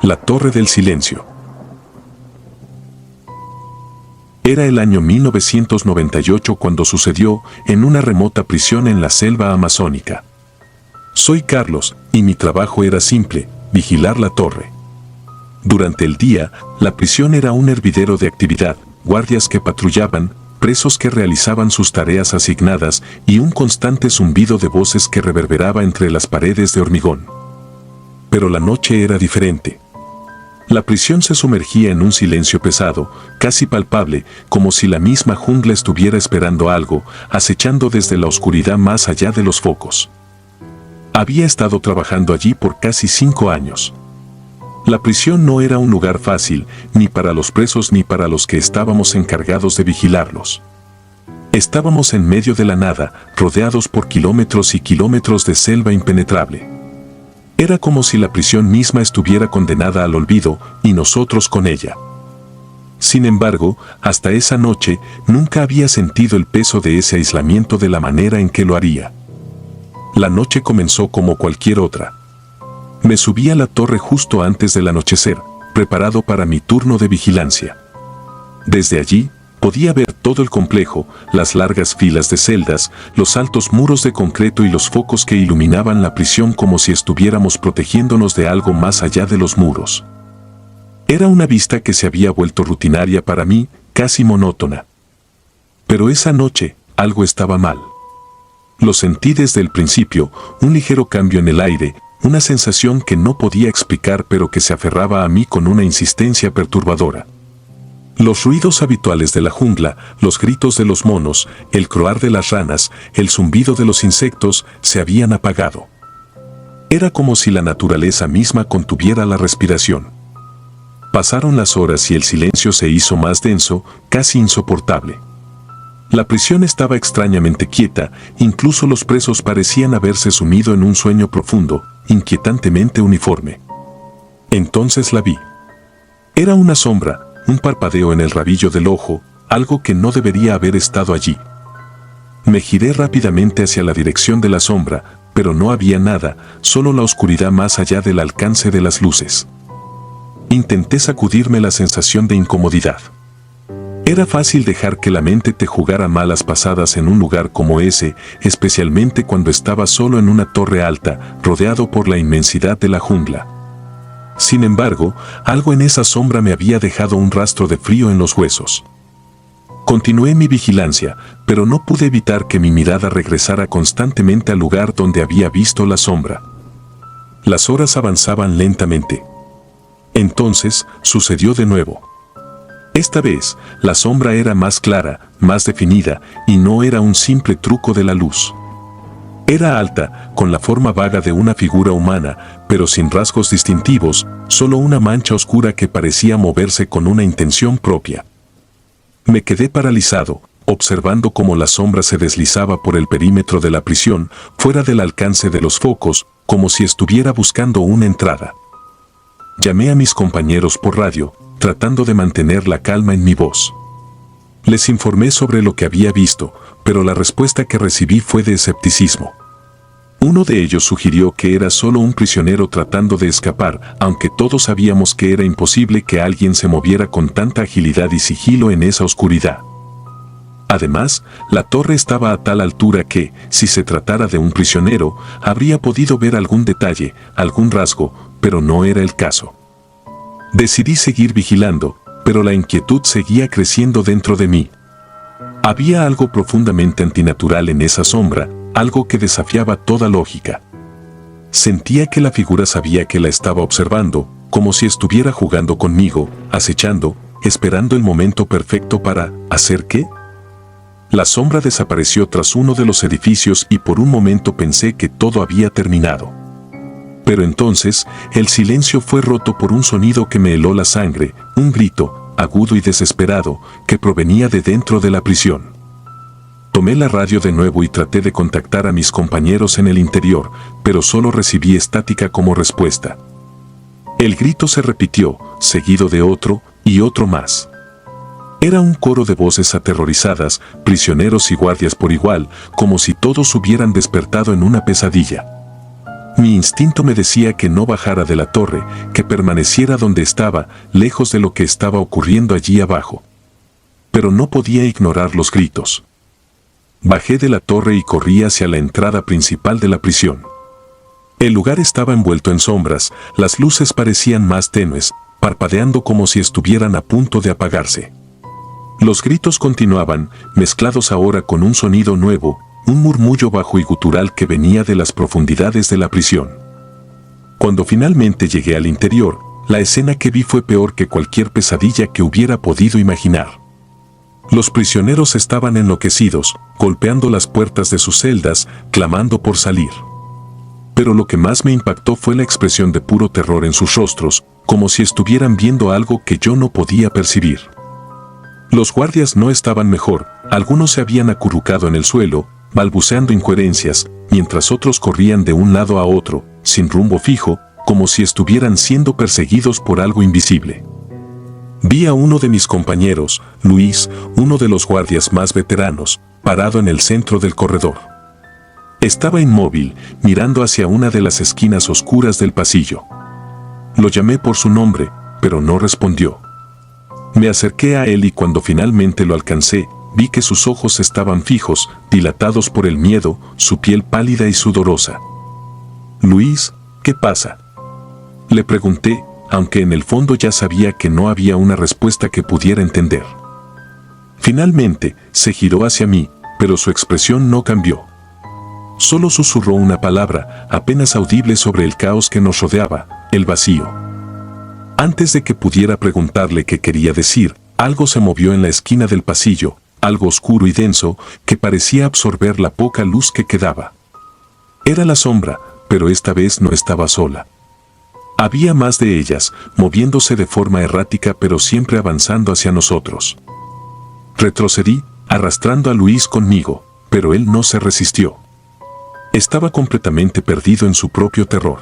La Torre del Silencio. Era el año 1998 cuando sucedió en una remota prisión en la selva amazónica. Soy Carlos, y mi trabajo era simple, vigilar la torre. Durante el día, la prisión era un hervidero de actividad, guardias que patrullaban, presos que realizaban sus tareas asignadas y un constante zumbido de voces que reverberaba entre las paredes de hormigón. Pero la noche era diferente. La prisión se sumergía en un silencio pesado, casi palpable, como si la misma jungla estuviera esperando algo, acechando desde la oscuridad más allá de los focos. Había estado trabajando allí por casi 5 años. La prisión no era un lugar fácil, ni para los presos ni para los que estábamos encargados de vigilarlos. Estábamos en medio de la nada, rodeados por kilómetros y kilómetros de selva impenetrable. Era como si la prisión misma estuviera condenada al olvido, y nosotros con ella. Sin embargo, hasta esa noche, nunca había sentido el peso de ese aislamiento de la manera en que lo haría. La noche comenzó como cualquier otra. Me subí a la torre justo antes del anochecer, preparado para mi turno de vigilancia. Desde allí, podía ver todo el complejo, las largas filas de celdas, los altos muros de concreto y los focos que iluminaban la prisión como si estuviéramos protegiéndonos de algo más allá de los muros. Era una vista que se había vuelto rutinaria para mí, casi monótona. Pero esa noche, algo estaba mal. Lo sentí desde el principio, un ligero cambio en el aire, una sensación que no podía explicar pero que se aferraba a mí con una insistencia perturbadora. Los ruidos habituales de la jungla, los gritos de los monos, el croar de las ranas, el zumbido de los insectos, se habían apagado. Era como si la naturaleza misma contuviera la respiración. Pasaron las horas y el silencio se hizo más denso, casi insoportable. La prisión estaba extrañamente quieta, incluso los presos parecían haberse sumido en un sueño profundo, inquietantemente uniforme. Entonces la vi. Era una sombra, un parpadeo en el rabillo del ojo, algo que no debería haber estado allí. Me giré rápidamente hacia la dirección de la sombra, pero no había nada, solo la oscuridad más allá del alcance de las luces. Intenté sacudirme la sensación de incomodidad. Era fácil dejar que la mente te jugara malas pasadas en un lugar como ese, especialmente cuando estaba solo en una torre alta, rodeado por la inmensidad de la jungla. Sin embargo, algo en esa sombra me había dejado un rastro de frío en los huesos. Continué mi vigilancia, pero no pude evitar que mi mirada regresara constantemente al lugar donde había visto la sombra. Las horas avanzaban lentamente. Entonces, sucedió de nuevo. Esta vez, la sombra era más clara, más definida, y no era un simple truco de la luz. Era alta, con la forma vaga de una figura humana, pero sin rasgos distintivos, solo una mancha oscura que parecía moverse con una intención propia. Me quedé paralizado, observando cómo la sombra se deslizaba por el perímetro de la prisión, fuera del alcance de los focos, como si estuviera buscando una entrada. Llamé a mis compañeros por radio, tratando de mantener la calma en mi voz. Les informé sobre lo que había visto, pero la respuesta que recibí fue de escepticismo. Uno de ellos sugirió que era solo un prisionero tratando de escapar, aunque todos sabíamos que era imposible que alguien se moviera con tanta agilidad y sigilo en esa oscuridad. Además, la torre estaba a tal altura que, si se tratara de un prisionero, habría podido ver algún detalle, algún rasgo, pero no era el caso. Decidí seguir vigilando, pero la inquietud seguía creciendo dentro de mí. Había algo profundamente antinatural en esa sombra, algo que desafiaba toda lógica. Sentía que la figura sabía que la estaba observando, como si estuviera jugando conmigo, acechando, esperando el momento perfecto para ¿hacer qué? La sombra desapareció tras uno de los edificios y por un momento pensé que todo había terminado. Pero entonces, el silencio fue roto por un sonido que me heló la sangre, un grito, agudo y desesperado, que provenía de dentro de la prisión. Tomé la radio de nuevo y traté de contactar a mis compañeros en el interior, pero solo recibí estática como respuesta. El grito se repitió, seguido de otro y otro más. Era un coro de voces aterrorizadas, prisioneros y guardias por igual, como si todos hubieran despertado en una pesadilla. Mi instinto me decía que no bajara de la torre, que permaneciera donde estaba, lejos de lo que estaba ocurriendo allí abajo. Pero no podía ignorar los gritos. Bajé de la torre y corrí hacia la entrada principal de la prisión. El lugar estaba envuelto en sombras, las luces parecían más tenues, parpadeando como si estuvieran a punto de apagarse. Los gritos continuaban, mezclados ahora con un sonido nuevo, un murmullo bajo y gutural que venía de las profundidades de la prisión. Cuando finalmente llegué al interior, la escena que vi fue peor que cualquier pesadilla que hubiera podido imaginar. Los prisioneros estaban enloquecidos, golpeando las puertas de sus celdas, clamando por salir. Pero lo que más me impactó fue la expresión de puro terror en sus rostros, como si estuvieran viendo algo que yo no podía percibir. Los guardias no estaban mejor, algunos se habían acurrucado en el suelo, balbuceando incoherencias, mientras otros corrían de un lado a otro, sin rumbo fijo, como si estuvieran siendo perseguidos por algo invisible. Vi a uno de mis compañeros, Luis, uno de los guardias más veteranos, parado en el centro del corredor. Estaba inmóvil, mirando hacia una de las esquinas oscuras del pasillo. Lo llamé por su nombre, pero no respondió. Me acerqué a él y cuando finalmente lo alcancé, vi que sus ojos estaban fijos, dilatados por el miedo, su piel pálida y sudorosa. «Luis, ¿qué pasa?», le pregunté, aunque en el fondo ya sabía que no había una respuesta que pudiera entender. Finalmente, se giró hacia mí, pero su expresión no cambió. Solo susurró una palabra, apenas audible sobre el caos que nos rodeaba, el vacío. Antes de que pudiera preguntarle qué quería decir, algo se movió en la esquina del pasillo, algo oscuro y denso, que parecía absorber la poca luz que quedaba. Era la sombra, pero esta vez no estaba sola. Había más de ellas, moviéndose de forma errática pero siempre avanzando hacia nosotros. Retrocedí, arrastrando a Luis conmigo, pero él no se resistió. Estaba completamente perdido en su propio terror.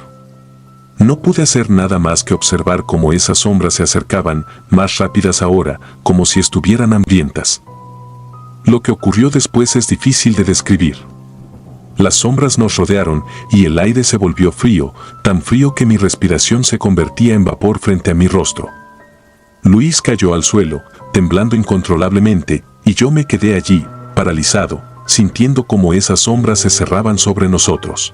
No pude hacer nada más que observar cómo esas sombras se acercaban, más rápidas ahora, como si estuvieran hambrientas. Lo que ocurrió después es difícil de describir. Las sombras nos rodearon y el aire se volvió frío, tan frío que mi respiración se convertía en vapor frente a mi rostro. Luis cayó al suelo, temblando incontrolablemente, y yo me quedé allí, paralizado, sintiendo cómo esas sombras se cerraban sobre nosotros.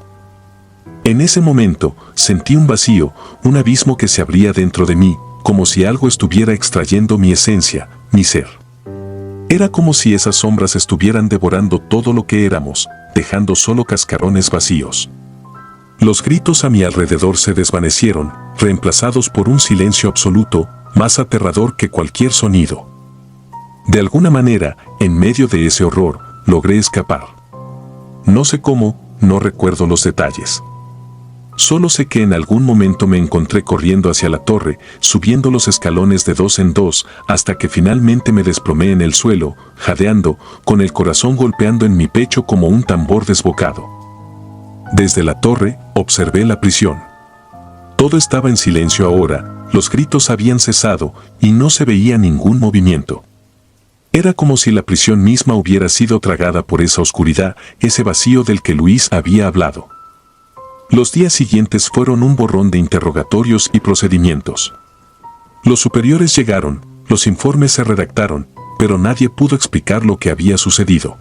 En ese momento, sentí un vacío, un abismo que se abría dentro de mí, como si algo estuviera extrayendo mi esencia, mi ser. Era como si esas sombras estuvieran devorando todo lo que éramos, dejando solo cascarones vacíos. Los gritos a mi alrededor se desvanecieron, reemplazados por un silencio absoluto, más aterrador que cualquier sonido. De alguna manera, en medio de ese horror, logré escapar. No sé cómo, no recuerdo los detalles. Solo sé que en algún momento me encontré corriendo hacia la torre, subiendo los escalones de 2 en 2, hasta que finalmente me desplomé en el suelo, jadeando, con el corazón golpeando en mi pecho como un tambor desbocado. Desde la torre, observé la prisión. Todo estaba en silencio ahora, los gritos habían cesado, y no se veía ningún movimiento. Era como si la prisión misma hubiera sido tragada por esa oscuridad, ese vacío del que Luis había hablado. Los días siguientes fueron un borrón de interrogatorios y procedimientos. Los superiores llegaron, los informes se redactaron, pero nadie pudo explicar lo que había sucedido.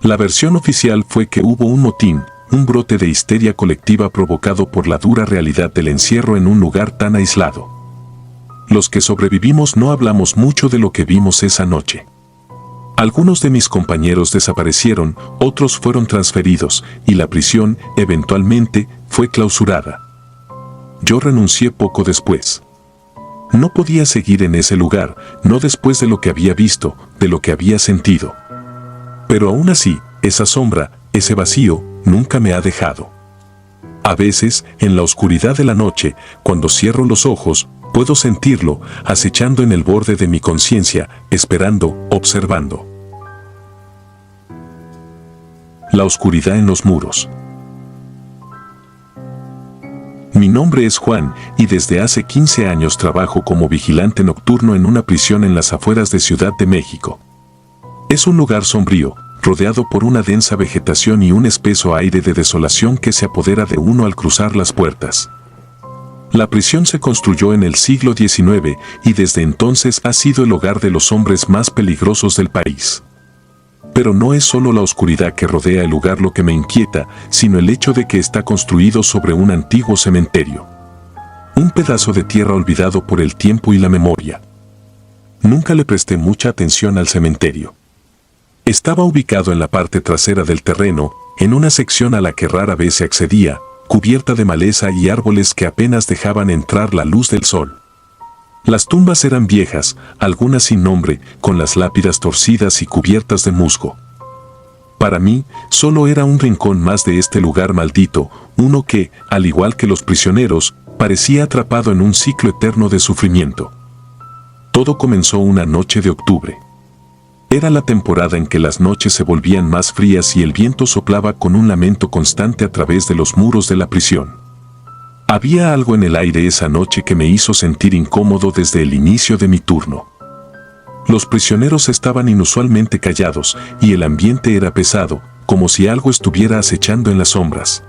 La versión oficial fue que hubo un motín, un brote de histeria colectiva provocado por la dura realidad del encierro en un lugar tan aislado. Los que sobrevivimos no hablamos mucho de lo que vimos esa noche. Algunos de mis compañeros desaparecieron, otros fueron transferidos, y la prisión, eventualmente, fue clausurada. Yo renuncié poco después. No podía seguir en ese lugar, no después de lo que había visto, de lo que había sentido. Pero aún así, esa sombra, ese vacío, nunca me ha dejado. A veces, en la oscuridad de la noche, cuando cierro los ojos, puedo sentirlo, acechando en el borde de mi conciencia, esperando, observando. La oscuridad en los muros. Mi nombre es Juan, y desde hace 15 años trabajo como vigilante nocturno en una prisión en las afueras de Ciudad de México. Es un lugar sombrío, rodeado por una densa vegetación y un espeso aire de desolación que se apodera de uno al cruzar las puertas. La prisión se construyó en el siglo XIX y desde entonces ha sido el hogar de los hombres más peligrosos del país. Pero no es solo la oscuridad que rodea el lugar lo que me inquieta, sino el hecho de que está construido sobre un antiguo cementerio. Un pedazo de tierra olvidado por el tiempo y la memoria. Nunca le presté mucha atención al cementerio. Estaba ubicado en la parte trasera del terreno, en una sección a la que rara vez se accedía, cubierta de maleza y árboles que apenas dejaban entrar la luz del sol. Las tumbas eran viejas, algunas sin nombre, con las lápidas torcidas y cubiertas de musgo. Para mí, solo era un rincón más de este lugar maldito, uno que, al igual que los prisioneros, parecía atrapado en un ciclo eterno de sufrimiento. Todo comenzó una noche de octubre. Era la temporada en que las noches se volvían más frías y el viento soplaba con un lamento constante a través de los muros de la prisión. Había algo en el aire esa noche que me hizo sentir incómodo desde el inicio de mi turno. Los prisioneros estaban inusualmente callados y el ambiente era pesado, como si algo estuviera acechando en las sombras.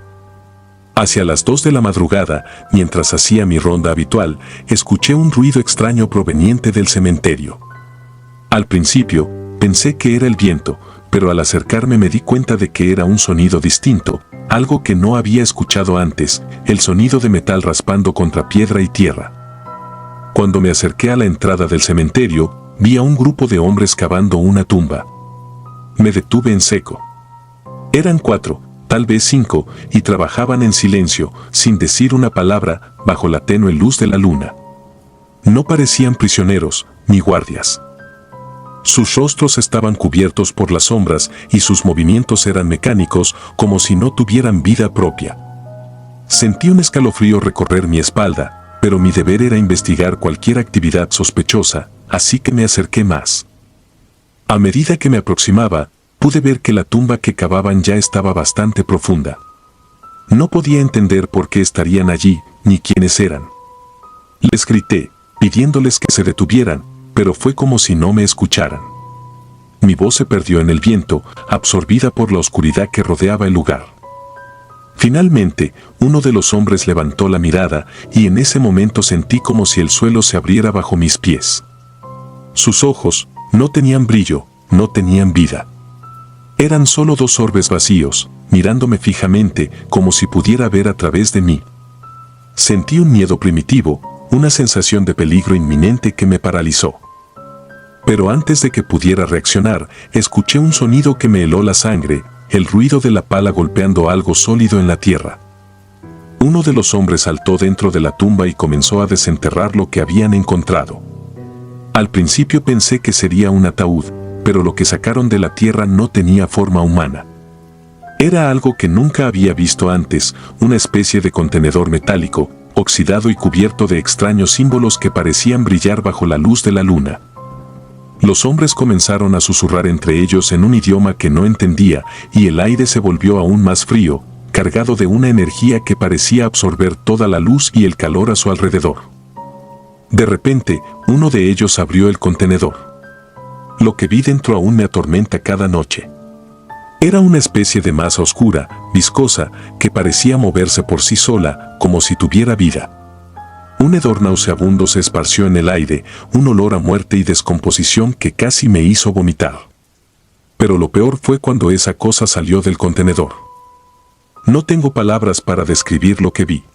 Hacia las 2 de la madrugada, mientras hacía mi ronda habitual, escuché un ruido extraño proveniente del cementerio. Al principio, pensé que era el viento, pero al acercarme me di cuenta de que era un sonido distinto, algo que no había escuchado antes, el sonido de metal raspando contra piedra y tierra. Cuando me acerqué a la entrada del cementerio, vi a un grupo de hombres cavando una tumba. Me detuve en seco. Eran 4, tal vez 5, y trabajaban en silencio, sin decir una palabra, bajo la tenue luz de la luna. No parecían prisioneros, ni guardias. Sus rostros estaban cubiertos por las sombras y sus movimientos eran mecánicos, como si no tuvieran vida propia. Sentí un escalofrío recorrer mi espalda, pero mi deber era investigar cualquier actividad sospechosa, así que me acerqué más. A medida que me aproximaba, pude ver que la tumba que cavaban ya estaba bastante profunda. No podía entender por qué estarían allí, ni quiénes eran. Les grité, pidiéndoles que se detuvieran, pero fue como si no me escucharan. Mi voz se perdió en el viento, absorbida por la oscuridad que rodeaba el lugar. Finalmente, uno de los hombres levantó la mirada y en ese momento sentí como si el suelo se abriera bajo mis pies. Sus ojos no tenían brillo, no tenían vida. Eran solo 2 orbes vacíos, mirándome fijamente como si pudiera ver a través de mí. Sentí un miedo primitivo, una sensación de peligro inminente que me paralizó. Pero antes de que pudiera reaccionar, escuché un sonido que me heló la sangre, el ruido de la pala golpeando algo sólido en la tierra. Uno de los hombres saltó dentro de la tumba y comenzó a desenterrar lo que habían encontrado. Al principio pensé que sería un ataúd, pero lo que sacaron de la tierra no tenía forma humana. Era algo que nunca había visto antes, una especie de contenedor metálico, oxidado y cubierto de extraños símbolos que parecían brillar bajo la luz de la luna. Los hombres comenzaron a susurrar entre ellos en un idioma que no entendía, y el aire se volvió aún más frío, cargado de una energía que parecía absorber toda la luz y el calor a su alrededor. De repente, uno de ellos abrió el contenedor. Lo que vi dentro aún me atormenta cada noche. Era una especie de masa oscura, viscosa, que parecía moverse por sí sola, como si tuviera vida. Un hedor nauseabundo se esparció en el aire, un olor a muerte y descomposición que casi me hizo vomitar. Pero lo peor fue cuando esa cosa salió del contenedor. No tengo palabras para describir lo que vi.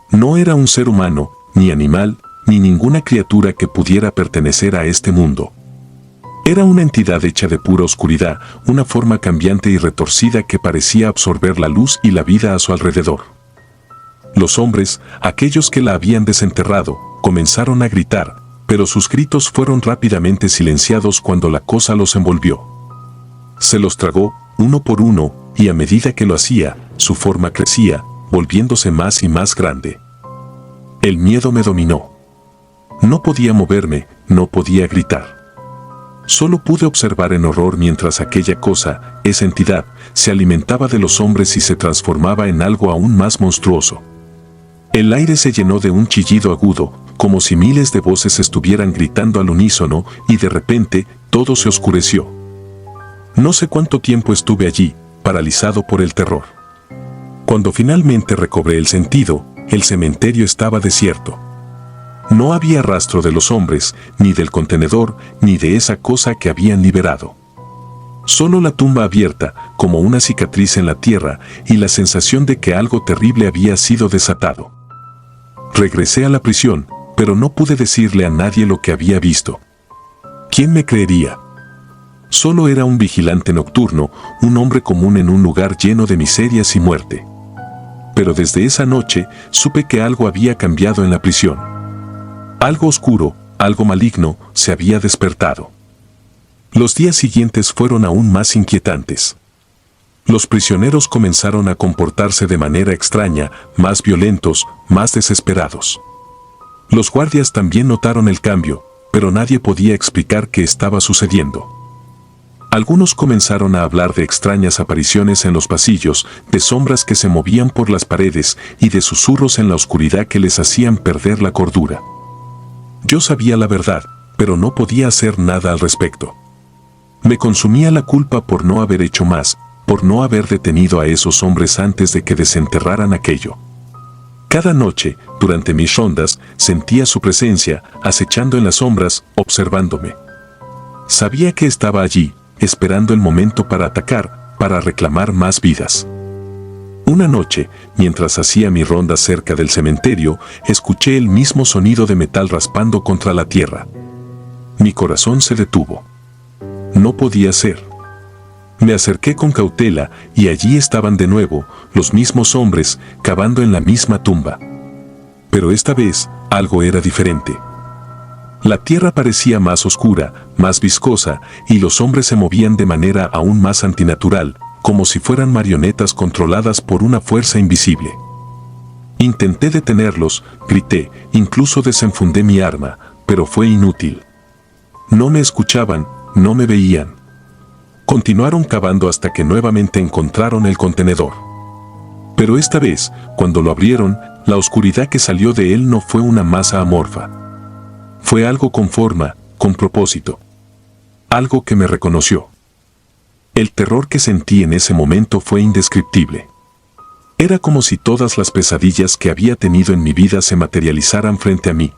No era un ser humano, ni animal, ni ninguna criatura que pudiera pertenecer a este mundo. Era una entidad hecha de pura oscuridad, una forma cambiante y retorcida que parecía absorber la luz y la vida a su alrededor. Los hombres, aquellos que la habían desenterrado, comenzaron a gritar, pero sus gritos fueron rápidamente silenciados cuando la cosa los envolvió. Se los tragó, uno por uno, y a medida que lo hacía, su forma crecía, volviéndose más y más grande. El miedo me dominó. No podía moverme, no podía gritar. Solo pude observar en horror mientras aquella cosa, esa entidad, se alimentaba de los hombres y se transformaba en algo aún más monstruoso. El aire se llenó de un chillido agudo, como si miles de voces estuvieran gritando al unísono, y de repente, todo se oscureció. No sé cuánto tiempo estuve allí, paralizado por el terror. Cuando finalmente recobré el sentido, el cementerio estaba desierto. No había rastro de los hombres, ni del contenedor, ni de esa cosa que habían liberado. Solo la tumba abierta, como una cicatriz en la tierra, y la sensación de que algo terrible había sido desatado. Regresé a la prisión, pero no pude decirle a nadie lo que había visto. ¿Quién me creería? Solo era un vigilante nocturno, un hombre común en un lugar lleno de miserias y muerte. Pero desde esa noche supe que algo había cambiado en la prisión. Algo oscuro, algo maligno, se había despertado. Los días siguientes fueron aún más inquietantes. Los prisioneros comenzaron a comportarse de manera extraña, más violentos, más desesperados. Los guardias también notaron el cambio, pero nadie podía explicar qué estaba sucediendo. Algunos comenzaron a hablar de extrañas apariciones en los pasillos, de sombras que se movían por las paredes y de susurros en la oscuridad que les hacían perder la cordura. Yo sabía la verdad, pero no podía hacer nada al respecto. Me consumía la culpa por no haber hecho más, por no haber detenido a esos hombres antes de que desenterraran aquello. Cada noche, durante mis rondas, sentía su presencia, acechando en las sombras, observándome. Sabía que estaba allí, esperando el momento para atacar, para reclamar más vidas. Una noche, mientras hacía mi ronda cerca del cementerio, escuché el mismo sonido de metal raspando contra la tierra. Mi corazón se detuvo. No podía ser. Me acerqué con cautela y allí estaban de nuevo, los mismos hombres, cavando en la misma tumba. Pero esta vez, algo era diferente. La tierra parecía más oscura, más viscosa, y los hombres se movían de manera aún más antinatural, como si fueran marionetas controladas por una fuerza invisible. Intenté detenerlos, grité, incluso desenfundé mi arma, pero fue inútil. No me escuchaban, no me veían. Continuaron cavando hasta que nuevamente encontraron el contenedor. Pero esta vez, cuando lo abrieron, la oscuridad que salió de él no fue una masa amorfa. Fue algo con forma, con propósito. Algo que me reconoció. El terror que sentí en ese momento fue indescriptible. Era como si todas las pesadillas que había tenido en mi vida se materializaran frente a mí.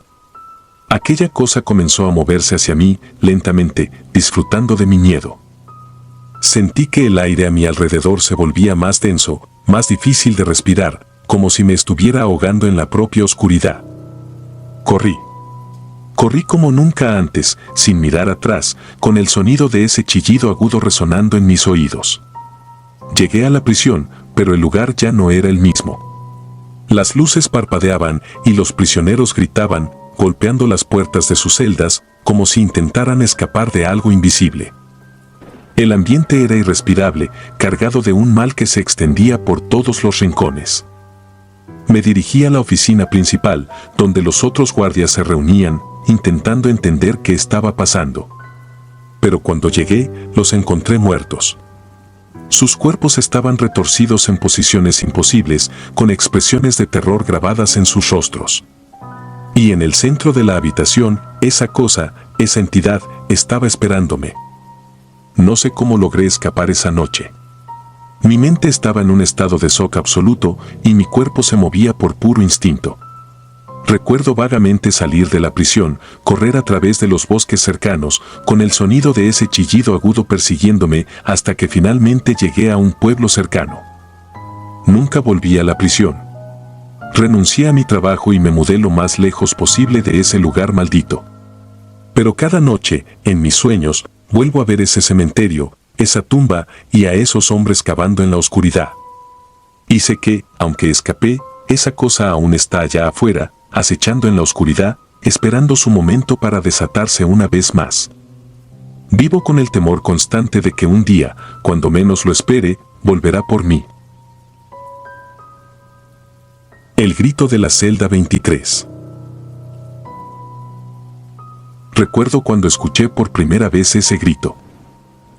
Aquella cosa comenzó a moverse hacia mí, lentamente, disfrutando de mi miedo. Sentí que el aire a mi alrededor se volvía más denso, más difícil de respirar, como si me estuviera ahogando en la propia oscuridad. Corrí. Corrí como nunca antes, sin mirar atrás, con el sonido de ese chillido agudo resonando en mis oídos. Llegué a la prisión, pero el lugar ya no era el mismo. Las luces parpadeaban y los prisioneros gritaban, golpeando las puertas de sus celdas, como si intentaran escapar de algo invisible. El ambiente era irrespirable, cargado de un mal que se extendía por todos los rincones. Me dirigí a la oficina principal, donde los otros guardias se reunían, intentando entender qué estaba pasando. Pero cuando llegué, los encontré muertos. Sus cuerpos estaban retorcidos en posiciones imposibles, con expresiones de terror grabadas en sus rostros. Y en el centro de la habitación, esa cosa, esa entidad, estaba esperándome. No sé cómo logré escapar esa noche. Mi mente estaba en un estado de shock absoluto y mi cuerpo se movía por puro instinto. Recuerdo vagamente salir de la prisión, correr a través de los bosques cercanos, con el sonido de ese chillido agudo persiguiéndome hasta que finalmente llegué a un pueblo cercano. Nunca volví a la prisión. Renuncié a mi trabajo y me mudé lo más lejos posible de ese lugar maldito. Pero cada noche, en mis sueños, vuelvo a ver ese cementerio, esa tumba y a esos hombres cavando en la oscuridad. Y sé que, aunque escapé, esa cosa aún está allá afuera, acechando en la oscuridad, esperando su momento para desatarse una vez más. Vivo con el temor constante de que un día, cuando menos lo espere, volverá por mí. El grito de la celda 23. Recuerdo cuando escuché por primera vez ese grito.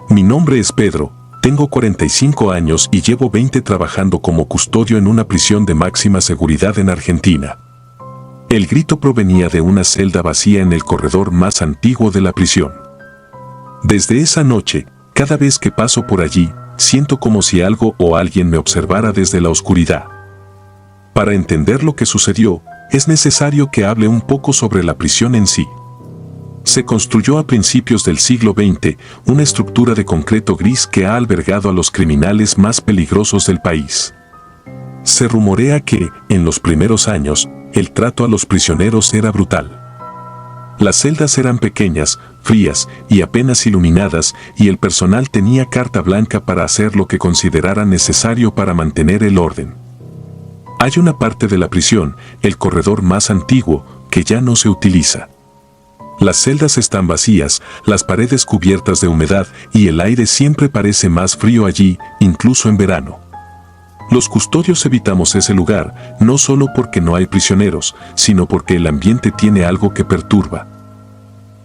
Mi nombre es Pedro, tengo 45 años y llevo 20 trabajando como custodio en una prisión de máxima seguridad en Argentina. El grito provenía de una celda vacía en el corredor más antiguo de la prisión. Desde esa noche, Cada vez que paso por allí, siento como si algo o alguien me observara desde la oscuridad. Para entender lo que sucedió, es necesario que hable un poco sobre la prisión en sí. Se construyó a principios del siglo XX una estructura de concreto gris que ha albergado a los criminales más peligrosos del país. Se rumorea que, en los primeros años, el trato a los prisioneros era brutal. Las celdas eran pequeñas, frías y apenas iluminadas, y el personal tenía carta blanca para hacer lo que considerara necesario para mantener el orden. Hay una parte de la prisión, el corredor más antiguo, que ya no se utiliza. Las celdas están vacías, las paredes cubiertas de humedad y el aire siempre parece más frío allí, incluso en verano. Los custodios evitamos ese lugar, no solo porque no hay prisioneros, sino porque el ambiente tiene algo que perturba.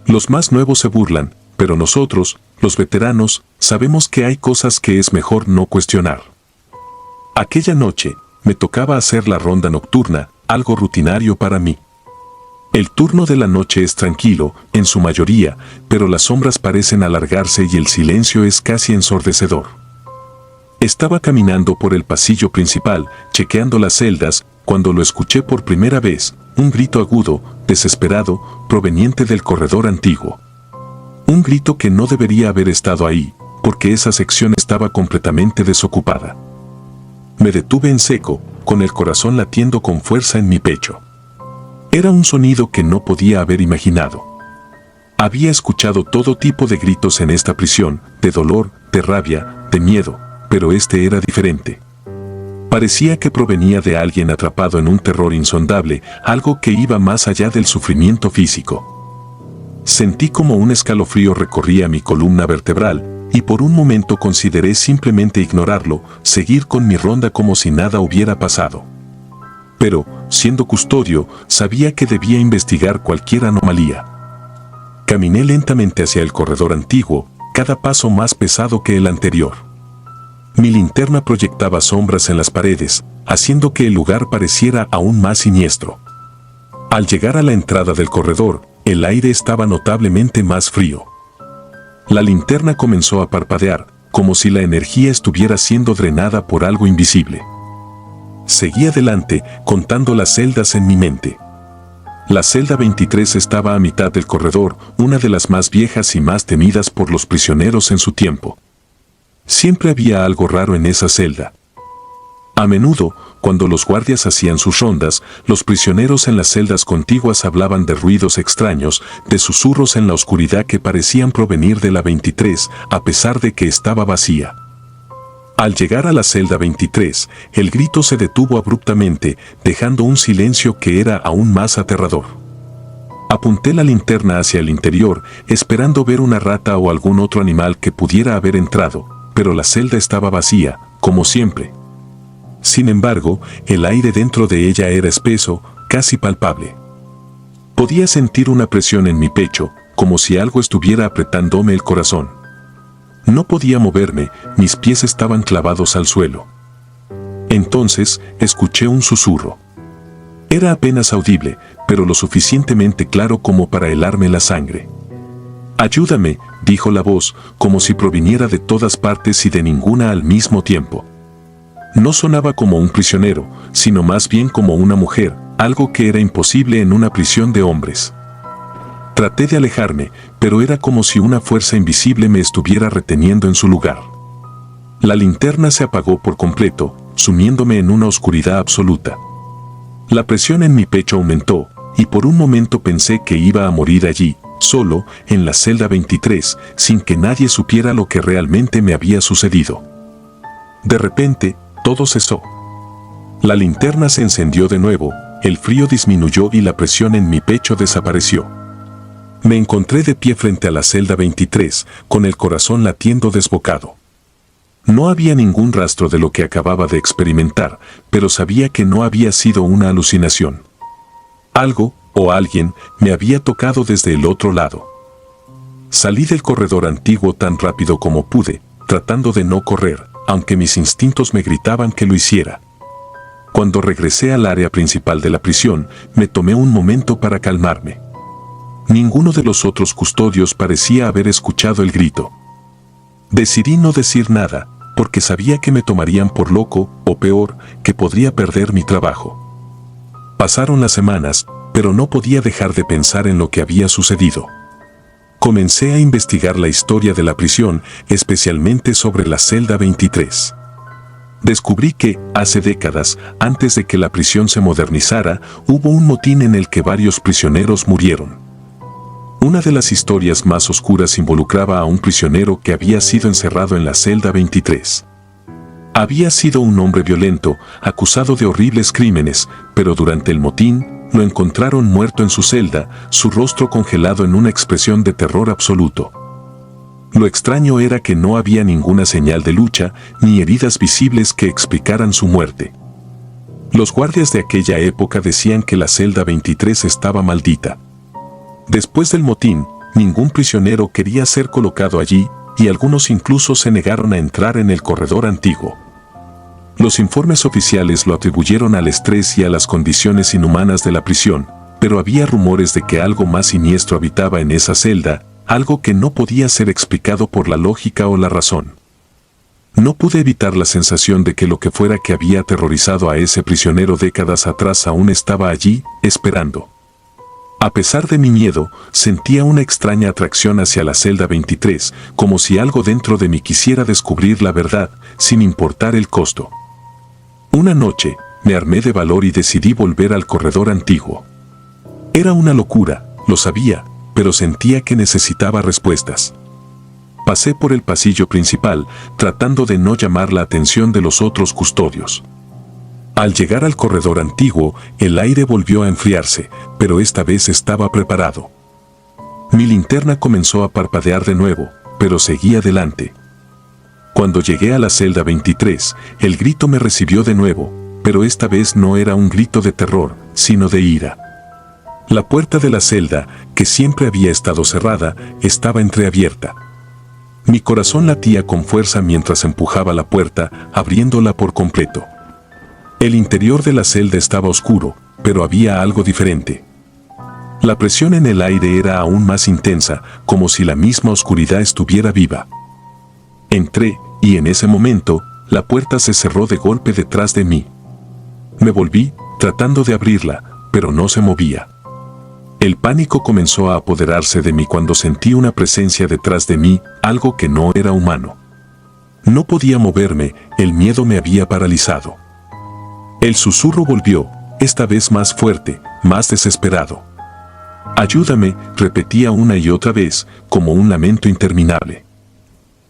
Los más nuevos se burlan, pero nosotros, los veteranos, sabemos que hay cosas que es mejor no cuestionar. Aquella noche, me tocaba hacer la ronda nocturna, algo rutinario para mí. El turno de la noche es tranquilo, en su mayoría, pero las sombras parecen alargarse y el silencio es casi ensordecedor. Estaba caminando por el pasillo principal, chequeando las celdas, cuando lo escuché por primera vez, un grito agudo, desesperado, proveniente del corredor antiguo. Un grito que no debería haber estado ahí, porque esa sección estaba completamente desocupada. Me detuve en seco, con el corazón latiendo con fuerza en mi pecho. Era un sonido que no podía haber imaginado. Había escuchado todo tipo de gritos en esta prisión, de dolor, de rabia, de miedo, pero este era diferente. Parecía que provenía de alguien atrapado en un terror insondable, algo que iba más allá del sufrimiento físico. Sentí como un escalofrío recorría mi columna vertebral, y por un momento consideré simplemente ignorarlo, seguir con mi ronda como si nada hubiera pasado. Pero, siendo custodio, sabía que debía investigar cualquier anomalía. Caminé lentamente hacia el corredor antiguo, cada paso más pesado que el anterior. Mi linterna proyectaba sombras en las paredes, haciendo que el lugar pareciera aún más siniestro. Al llegar a la entrada del corredor, el aire estaba notablemente más frío. La linterna comenzó a parpadear, como si la energía estuviera siendo drenada por algo invisible. Seguí adelante, contando las celdas en mi mente. La celda 23 estaba a mitad del corredor, una de las más viejas y más temidas por los prisioneros en su tiempo. Siempre había algo raro en esa celda. A menudo, cuando los guardias hacían sus rondas, los prisioneros en las celdas contiguas hablaban de ruidos extraños, de susurros en la oscuridad que parecían provenir de la 23, a pesar de que estaba vacía. Al llegar a la celda 23, el grito se detuvo abruptamente, dejando un silencio que era aún más aterrador. Apunté la linterna hacia el interior, esperando ver una rata o algún otro animal que pudiera haber entrado, pero la celda estaba vacía, como siempre. Sin embargo, el aire dentro de ella era espeso, casi palpable. Podía sentir una presión en mi pecho, como si algo estuviera apretándome el corazón. No podía moverme, mis pies estaban clavados al suelo. Entonces, escuché un susurro. Era apenas audible, pero lo suficientemente claro como para helarme la sangre. «Ayúdame», dijo la voz, como si proviniera de todas partes y de ninguna al mismo tiempo. No sonaba como un prisionero, sino más bien como una mujer, algo que era imposible en una prisión de hombres. Traté de alejarme, pero era como si una fuerza invisible me estuviera reteniendo en su lugar. La linterna se apagó por completo, sumiéndome en una oscuridad absoluta. La presión en mi pecho aumentó, y por un momento pensé que iba a morir allí, solo, en la celda 23, sin que nadie supiera lo que realmente me había sucedido. De repente, todo cesó. La linterna se encendió de nuevo, el frío disminuyó y la presión en mi pecho desapareció. Me encontré de pie frente a la celda 23, con el corazón latiendo desbocado. No había ningún rastro de lo que acababa de experimentar, pero sabía que no había sido una alucinación. Algo, o alguien, me había tocado desde el otro lado. Salí del corredor antiguo tan rápido como pude, tratando de no correr, aunque mis instintos me gritaban que lo hiciera. Cuando regresé al área principal de la prisión, me tomé un momento para calmarme. Ninguno de los otros custodios parecía haber escuchado el grito. Decidí no decir nada, porque sabía que me tomarían por loco, o peor, que podría perder mi trabajo. Pasaron las semanas, pero no podía dejar de pensar en lo que había sucedido. Comencé a investigar la historia de la prisión, especialmente sobre la celda 23. Descubrí que, hace décadas, antes de que la prisión se modernizara, hubo un motín en el que varios prisioneros murieron. Una de las historias más oscuras involucraba a un prisionero que había sido encerrado en la celda 23. Había sido un hombre violento, acusado de horribles crímenes, pero durante el motín, lo encontraron muerto en su celda, su rostro congelado en una expresión de terror absoluto. Lo extraño era que no había ninguna señal de lucha, ni heridas visibles que explicaran su muerte. Los guardias de aquella época decían que la celda 23 estaba maldita. Después del motín, ningún prisionero quería ser colocado allí, y algunos incluso se negaron a entrar en el corredor antiguo. Los informes oficiales lo atribuyeron al estrés y a las condiciones inhumanas de la prisión, pero había rumores de que algo más siniestro habitaba en esa celda, algo que no podía ser explicado por la lógica o la razón. No pude evitar la sensación de que lo que fuera que había aterrorizado a ese prisionero décadas atrás aún estaba allí, esperando. A pesar de mi miedo, sentía una extraña atracción hacia la celda 23, como si algo dentro de mí quisiera descubrir la verdad, sin importar el costo. Una noche, me armé de valor y decidí volver al corredor antiguo. Era una locura, lo sabía, pero sentía que necesitaba respuestas. Pasé por el pasillo principal, tratando de no llamar la atención de los otros custodios. Al llegar al corredor antiguo, el aire volvió a enfriarse, pero esta vez estaba preparado. Mi linterna comenzó a parpadear de nuevo, pero seguí adelante. Cuando llegué a la celda 23, el grito me recibió de nuevo, pero esta vez no era un grito de terror, sino de ira. La puerta de la celda, que siempre había estado cerrada, estaba entreabierta. Mi corazón latía con fuerza mientras empujaba la puerta, abriéndola por completo. El interior de la celda estaba oscuro, pero había algo diferente. La presión en el aire era aún más intensa, como si la misma oscuridad estuviera viva. Entré, y en ese momento, la puerta se cerró de golpe detrás de mí. Me volví, tratando de abrirla, pero no se movía. El pánico comenzó a apoderarse de mí cuando sentí una presencia detrás de mí, algo que no era humano. No podía moverme, el miedo me había paralizado. El susurro volvió, esta vez más fuerte, más desesperado. «Ayúdame», repetía una y otra vez, como un lamento interminable.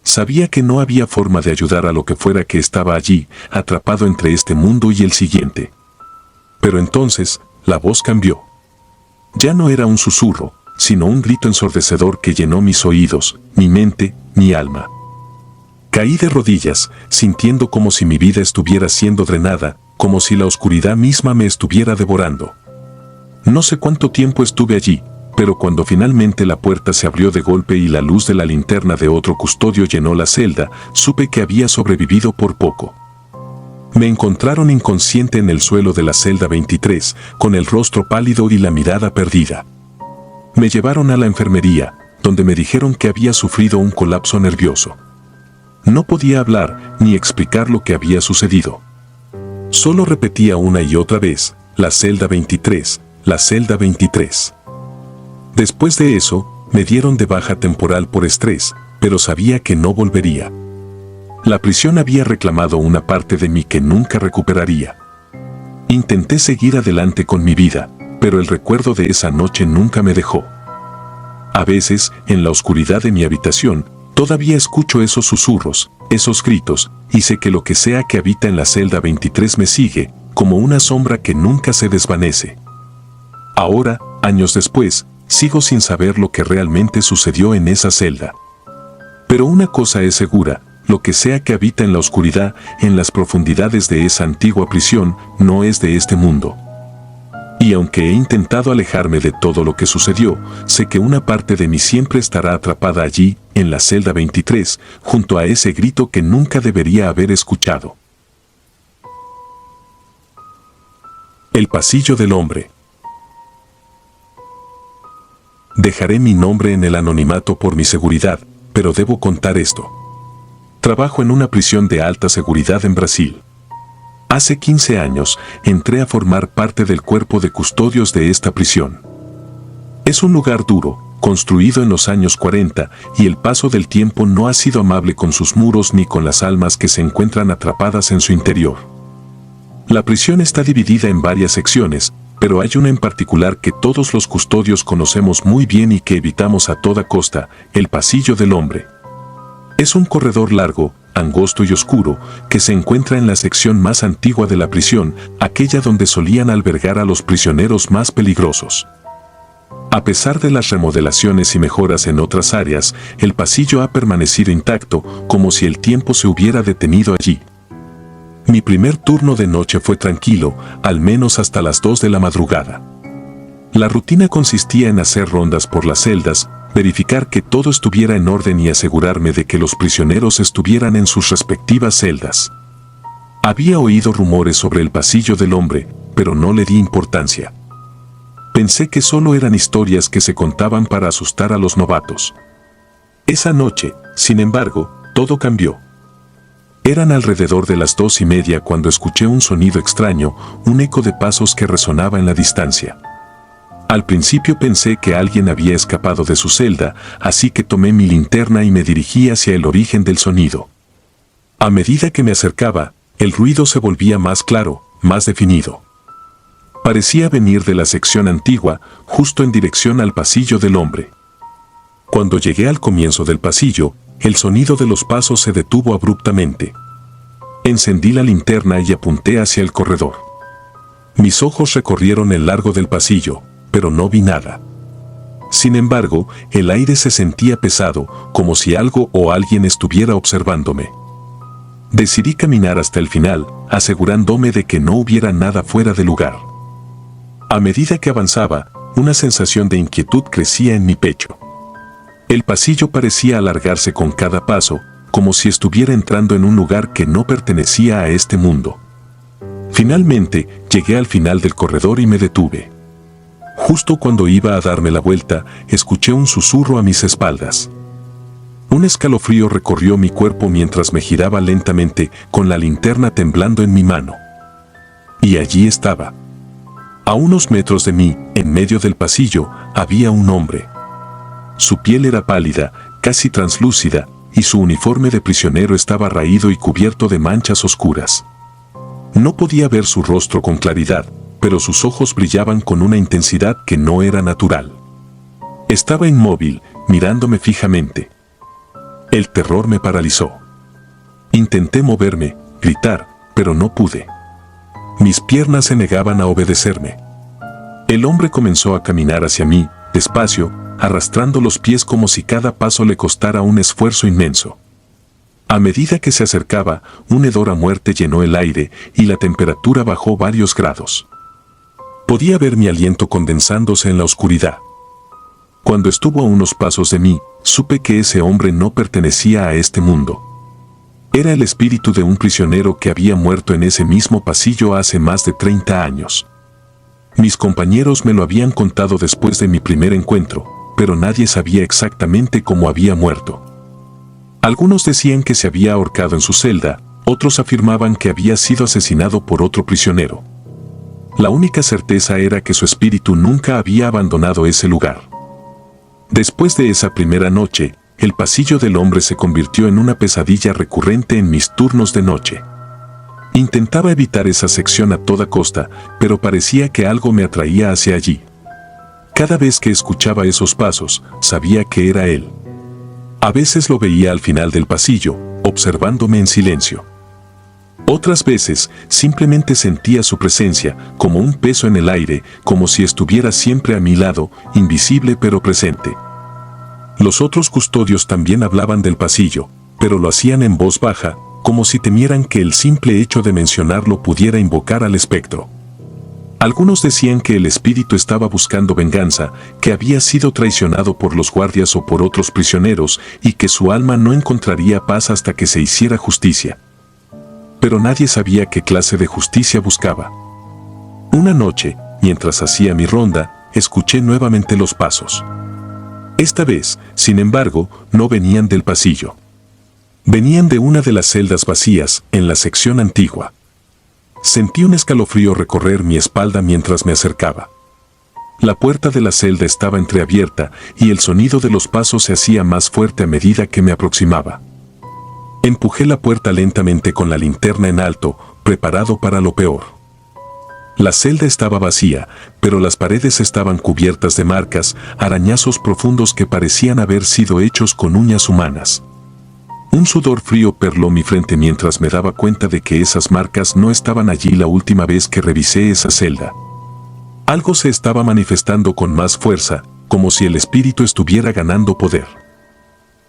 Sabía que no había forma de ayudar a lo que fuera que estaba allí, atrapado entre este mundo y el siguiente. Pero entonces, la voz cambió. Ya no era un susurro, sino un grito ensordecedor que llenó mis oídos, mi mente, mi alma. Caí de rodillas, sintiendo como si mi vida estuviera siendo drenada, como si la oscuridad misma me estuviera devorando. No sé cuánto tiempo estuve allí, pero cuando finalmente la puerta se abrió de golpe y la luz de la linterna de otro custodio llenó la celda, supe que había sobrevivido por poco. Me encontraron inconsciente en el suelo de la celda 23, con el rostro pálido y la mirada perdida. Me llevaron a la enfermería, donde me dijeron que había sufrido un colapso nervioso. No podía hablar ni explicar lo que había sucedido. Solo repetía una y otra vez, la celda 23, la celda 23. Después de eso, me dieron de baja temporal por estrés, pero sabía que no volvería. La prisión había reclamado una parte de mí que nunca recuperaría. Intenté seguir adelante con mi vida, pero el recuerdo de esa noche nunca me dejó. A veces, en la oscuridad de mi habitación, todavía escucho esos susurros, esos gritos, y sé que lo que sea que habita en la celda 23 me sigue, como una sombra que nunca se desvanece. Ahora, años después, sigo sin saber lo que realmente sucedió en esa celda. Pero una cosa es segura, lo que sea que habita en la oscuridad, en las profundidades de esa antigua prisión, no es de este mundo. Y aunque he intentado alejarme de todo lo que sucedió, sé que una parte de mí siempre estará atrapada allí, en la celda 23, junto a ese grito que nunca debería haber escuchado. El pasillo del hombre. Dejaré mi nombre en el anonimato por mi seguridad, pero debo contar esto. Trabajo en una prisión de alta seguridad en Brasil. Hace 15 años entré a formar parte del cuerpo de custodios de esta prisión. Es un lugar duro, construido en los años 40, y el paso del tiempo no ha sido amable con sus muros ni con las almas que se encuentran atrapadas en su interior. La prisión está dividida en varias secciones, pero hay una en particular que todos los custodios conocemos muy bien y que evitamos a toda costa: el pasillo del hombre. Es un corredor largo, angosto y oscuro, que se encuentra en la sección más antigua de la prisión, aquella donde solían albergar a los prisioneros más peligrosos. A pesar de las remodelaciones y mejoras en otras áreas, el pasillo ha permanecido intacto, como si el tiempo se hubiera detenido allí. Mi primer turno de noche fue tranquilo, al menos hasta las 2 de la madrugada. La rutina consistía en hacer rondas por las celdas, verificar que todo estuviera en orden y asegurarme de que los prisioneros estuvieran en sus respectivas celdas. Había oído rumores sobre el pasillo del hombre, pero no le di importancia. Pensé que solo eran historias que se contaban para asustar a los novatos. Esa noche, sin embargo, todo cambió. Eran alrededor de las 2:30 cuando escuché un sonido extraño, un eco de pasos que resonaba en la distancia. Al principio pensé que alguien había escapado de su celda, así que tomé mi linterna y me dirigí hacia el origen del sonido. A medida que me acercaba, el ruido se volvía más claro, más definido. Parecía venir de la sección antigua, justo en dirección al pasillo del hombre. Cuando llegué al comienzo del pasillo, el sonido de los pasos se detuvo abruptamente. Encendí la linterna y apunté hacia el corredor. Mis ojos recorrieron el largo del pasillo, pero no vi nada. Sin embargo, el aire se sentía pesado, como si algo o alguien estuviera observándome. Decidí caminar hasta el final, asegurándome de que no hubiera nada fuera de lugar. A medida que avanzaba, una sensación de inquietud crecía en mi pecho. El pasillo parecía alargarse con cada paso, como si estuviera entrando en un lugar que no pertenecía a este mundo. Finalmente, llegué al final del corredor y me detuve. Justo cuando iba a darme la vuelta, escuché un susurro a mis espaldas. Un escalofrío recorrió mi cuerpo mientras me giraba lentamente, con la linterna temblando en mi mano. Y allí estaba. A unos metros de mí, en medio del pasillo, había un hombre. Su piel era pálida, casi translúcida, y su uniforme de prisionero estaba raído y cubierto de manchas oscuras. No podía ver su rostro con claridad, pero sus ojos brillaban con una intensidad que no era natural. Estaba inmóvil, mirándome fijamente. El terror me paralizó. Intenté moverme, gritar, pero no pude. Mis piernas se negaban a obedecerme. El hombre comenzó a caminar hacia mí, despacio, arrastrando los pies como si cada paso le costara un esfuerzo inmenso. A medida que se acercaba, un hedor a muerte llenó el aire y la temperatura bajó varios grados. Podía ver mi aliento condensándose en la oscuridad. Cuando estuvo a unos pasos de mí, supe que ese hombre no pertenecía a este mundo. Era el espíritu de un prisionero que había muerto en ese mismo pasillo hace más de 30 años. Mis compañeros me lo habían contado después de mi primer encuentro, pero nadie sabía exactamente cómo había muerto. Algunos decían que se había ahorcado en su celda, otros afirmaban que había sido asesinado por otro prisionero. La única certeza era que su espíritu nunca había abandonado ese lugar. Después de esa primera noche, el pasillo del hombre se convirtió en una pesadilla recurrente en mis turnos de noche. Intentaba evitar esa sección a toda costa, pero parecía que algo me atraía hacia allí. Cada vez que escuchaba esos pasos, sabía que era él. A veces lo veía al final del pasillo, observándome en silencio. Otras veces, simplemente sentía su presencia, como un peso en el aire, como si estuviera siempre a mi lado, invisible pero presente. Los otros custodios también hablaban del pasillo, pero lo hacían en voz baja, como si temieran que el simple hecho de mencionarlo pudiera invocar al espectro. Algunos decían que el espíritu estaba buscando venganza, que había sido traicionado por los guardias o por otros prisioneros y que su alma no encontraría paz hasta que se hiciera justicia. Pero nadie sabía qué clase de justicia buscaba. Una noche, mientras hacía mi ronda, escuché nuevamente los pasos. Esta vez, sin embargo, no venían del pasillo. Venían de una de las celdas vacías, en la sección antigua. Sentí un escalofrío recorrer mi espalda mientras me acercaba. La puerta de la celda estaba entreabierta y el sonido de los pasos se hacía más fuerte a medida que me aproximaba. Empujé la puerta lentamente con la linterna en alto, preparado para lo peor. La celda estaba vacía, pero las paredes estaban cubiertas de marcas, arañazos profundos que parecían haber sido hechos con uñas humanas. Un sudor frío perló mi frente mientras me daba cuenta de que esas marcas no estaban allí la última vez que revisé esa celda. Algo se estaba manifestando con más fuerza, como si el espíritu estuviera ganando poder.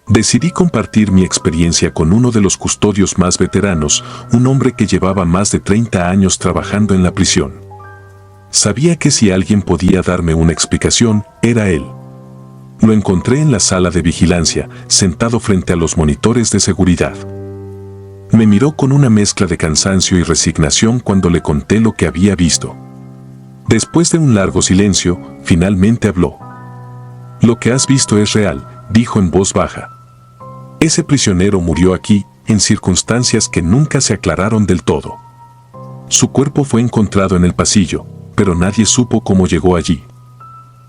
Decidí compartir mi experiencia con uno de los custodios más veteranos, un hombre que llevaba más de 30 años trabajando en la prisión. Sabía que si alguien podía darme una explicación, era él. Lo encontré en la sala de vigilancia, sentado frente a los monitores de seguridad. Me miró con una mezcla de cansancio y resignación cuando le conté lo que había visto. Después de un largo silencio, finalmente habló. «Lo que has visto es real», dijo en voz baja. «Ese prisionero murió aquí, en circunstancias que nunca se aclararon del todo. Su cuerpo fue encontrado en el pasillo, pero nadie supo cómo llegó allí.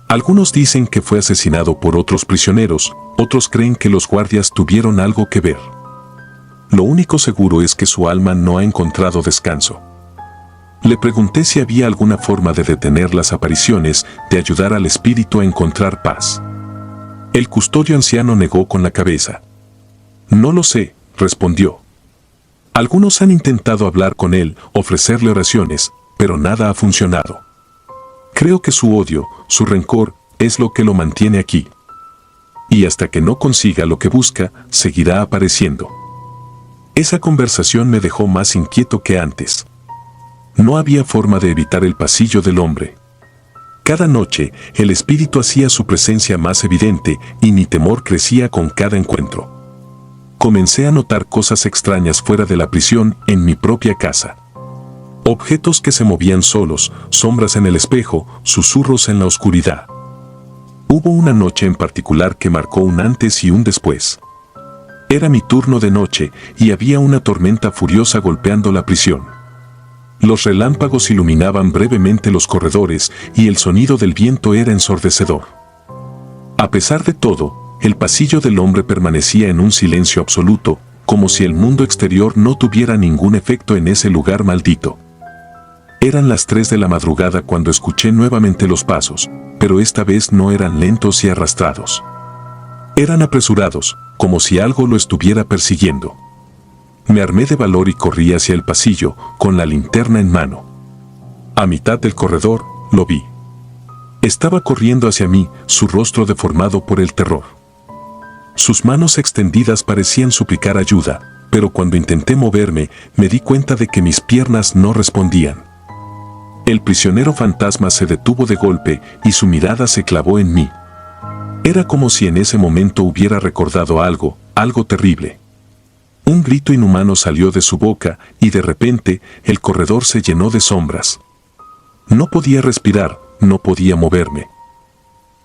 Algunos dicen que fue asesinado por otros prisioneros, otros creen que los guardias tuvieron algo que ver. Lo único seguro es que su alma no ha encontrado descanso». Le pregunté si había alguna forma de detener las apariciones, de ayudar al espíritu a encontrar paz. El custodio anciano negó con la cabeza. «No lo sé», respondió. «Algunos han intentado hablar con él, ofrecerle oraciones, pero nada ha funcionado. Creo que su odio, su rencor, es lo que lo mantiene aquí. Y hasta que no consiga lo que busca, seguirá apareciendo». Esa conversación me dejó más inquieto que antes. No había forma de evitar el pasillo del hombre. Cada noche, el espíritu hacía su presencia más evidente y mi temor crecía con cada encuentro. Comencé a notar cosas extrañas fuera de la prisión, en mi propia casa. Objetos que se movían solos, sombras en el espejo, susurros en la oscuridad. Hubo una noche en particular que marcó un antes y un después. Era mi turno de noche y había una tormenta furiosa golpeando la prisión. Los relámpagos iluminaban brevemente los corredores y el sonido del viento era ensordecedor. A pesar de todo, el pasillo del hombre permanecía en un silencio absoluto, como si el mundo exterior no tuviera ningún efecto en ese lugar maldito. Eran las 3 de la madrugada cuando escuché nuevamente los pasos, pero esta vez no eran lentos y arrastrados. Eran apresurados, como si algo lo estuviera persiguiendo. Me armé de valor y corrí hacia el pasillo, con la linterna en mano. A mitad del corredor, lo vi. Estaba corriendo hacia mí, su rostro deformado por el terror. Sus manos extendidas parecían suplicar ayuda, pero cuando intenté moverme, me di cuenta de que mis piernas no respondían. El prisionero fantasma se detuvo de golpe y su mirada se clavó en mí. Era como si en ese momento hubiera recordado algo terrible. Un grito inhumano salió de su boca y de repente el corredor se llenó de sombras. No podía respirar, no podía moverme.